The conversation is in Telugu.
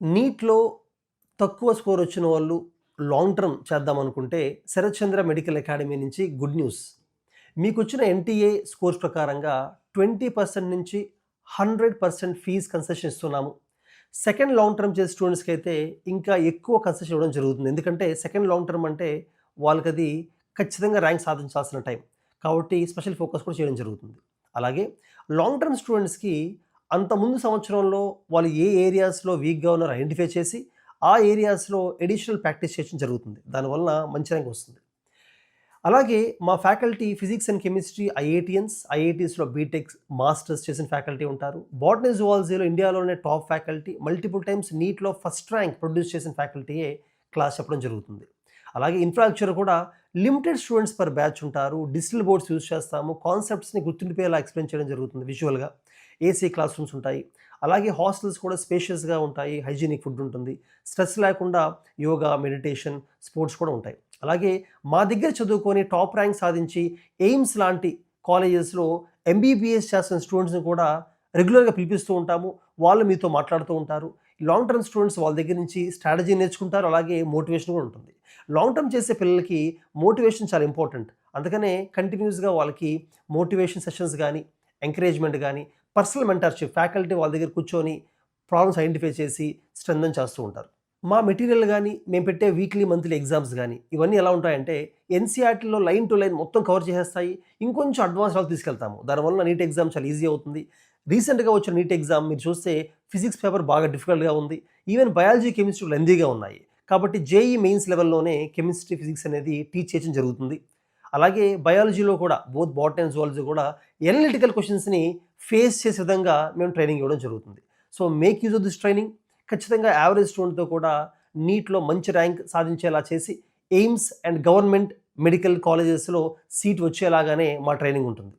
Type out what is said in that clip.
నీట్‌లో తక్కువ స్కోర్ వచ్చిన వాళ్ళు లాంగ్ టర్మ్ చేద్దామనుకుంటే శరత్ చంద్ర మెడికల్ అకాడమీ నుంచి గుడ్ న్యూస్. మీకొచ్చిన ఎన్‌టీఏ స్కోర్స్ ప్రకారంగా 20% నుంచి 100% ఫీజ్ కన్సెషన్ ఇస్తున్నాము. సెకండ్ లాంగ్ టర్మ్ చేసే స్టూడెంట్స్‌కైతే ఇంకా ఎక్కువ కన్సెషన్ ఇవ్వడం జరుగుతుంది. ఎందుకంటే సెకండ్ లాంగ్ టర్మ్ అంటే వాళ్ళకది ఖచ్చితంగా ర్యాంక్ సాధించాల్సిన టైం. కాబట్టి స్పెషల్ ఫోకస్ కూడా చేయడం జరుగుతుంది. అలాగే లాంగ్ టర్మ్ స్టూడెంట్స్‌కి అంతకుముందు సంవత్సరంలో వాళ్ళు ఏ ఏరియాస్‌లో వీక్‌గా ఉన్నారో ఐడెంటిఫై చేసి, ఆ ఏరియాస్‌లో అడిషనల్ ప్రాక్టీస్ చేయడం జరుగుతుంది. దానివలన మంచి ర్యాంక్ వస్తుంది. అలాగే మా ఫ్యాకల్టీ ఫిజిక్స్ అండ్ కెమిస్ట్రీ ఐఐటీస్‌లో బీటెక్, మాస్టర్స్ చేసిన ఫ్యాకల్టీ ఉంటారు. బోటనీ, జువాలజీలో ఇండియాలోనే టాప్ ఫ్యాకల్టీ, మల్టిపుల్ టైమ్స్ నీట్‌లో ఫస్ట్ ర్యాంక్ ప్రొడ్యూస్ చేసిన ఫ్యాకల్టీయే క్లాస్ చెప్పడం జరుగుతుంది. అలాగే ఇన్ఫ్రాస్ట్రక్చర్ కూడా లిమిటెడ్ స్టూడెంట్స్ పర్ బ్యాచ్ ఉంటారు. డిజిటల్ బోర్డ్స్ యూజ్ చేస్తాము. కాన్సెప్ట్స్‌ని గుర్తుండిపోయేలా ఎక్స్‌ప్లెయిన్ చేయడం జరుగుతుంది విజువల్‌గా. ఏసీ క్లాస్ రూమ్స్ ఉంటాయి. అలాగే హాస్టల్స్ కూడా స్పేషియస్‌గా ఉంటాయి. హైజీనిక్ ఫుడ్ ఉంటుంది. స్ట్రెస్ లేకుండా యోగా, మెడిటేషన్, స్పోర్ట్స్ కూడా ఉంటాయి. అలాగే మా దగ్గర చదువుకొని టాప్ ర్యాంక్ సాధించి ఎయిమ్స్ లాంటి కాలేజెస్‌లో ఎంబీబీఎస్ చేస్తున్న స్టూడెంట్స్‌ని కూడా రెగ్యులర్‌గా పిలిపిస్తూ ఉంటాము. వాళ్ళు మీతో మాట్లాడుతూ ఉంటారు. లాంగ్ టర్మ్ స్టూడెంట్స్ వాళ్ళ దగ్గర నుంచి స్ట్రాటజీ నేర్చుకుంటారు. అలాగే మోటివేషన్ కూడా ఉంటుంది. లాంగ్ టర్మ్ చేసే పిల్లలకి మోటివేషన్ చాలా ఇంపార్టెంట్. అందుకనే కంటిన్యూస్‌గా వాళ్ళకి మోటివేషన్ సెషన్స్ గానీ, ఎంకరేజ్‌మెంట్ గానీ, పర్సనల్ మెంటర్‌షిప్ ఫ్యాకల్టీ వాళ్ళ దగ్గర కూర్చొని ప్రాబ్లమ్స్ ఐడెంటిఫై చేసి స్ట్రెంథెన్ చేస్తూ ఉంటారు. మా మెటీరియల్ గానీ, మేము పెట్టే వీక్లీ, మంత్లీ ఎగ్జామ్స్ గానీ, ఇవన్నీ ఎలా ఉంటాయంటే ఎన్‌సీఈఆర్‌టీలో లైన్ టు లైన్ మొత్తం కవర్ చేసేస్తాయి. ఇంకొంచెం అడ్వాన్స్ లెవెల్‌కి తీసుకెళ్తాము. దానివల్ల నీట్ ఎగ్జామ్ చాలా ఈజీ అవుతుంది. రీసెంట్‌గా వచ్చిన నీట్ ఎగ్జామ్ మీరు చూస్తే ఫిజిక్స్ పేపర్ బాగా డిఫికల్ట్‌గా ఉంది. ఈవెన్ బయాలజీ, కెమిస్ట్రీ లెంథీగా ఉన్నాయి. కాబట్టి జేఈఈ మెయిన్స్ లెవెల్‌లోనే కెమిస్ట్రీ, ఫిజిక్స్ అనేది టీచ్ చేయడం జరుగుతుంది. అలాగే బయాలజీలో కూడా బోత్ బోటనీ అండ్ జువాలజీ కూడా ఎనలిటికల్ క్వెషన్స్‌ని ఫేస్ చేసే విధంగా మేము ట్రైనింగ్ ఇవ్వడం జరుగుతుంది. So make use of this training. ఖచ్చితంగా యావరేజ్ స్టూడెంట్‌తో కూడా నీట్‌లో మంచి ర్యాంక్ సాధించేలా చేసి ఎయిమ్స్ అండ్ గవర్నమెంట్ మెడికల్ కాలేజెస్‌లో సీట్ వచ్చేలాగానే మా ట్రైనింగ్ ఉంటుంది.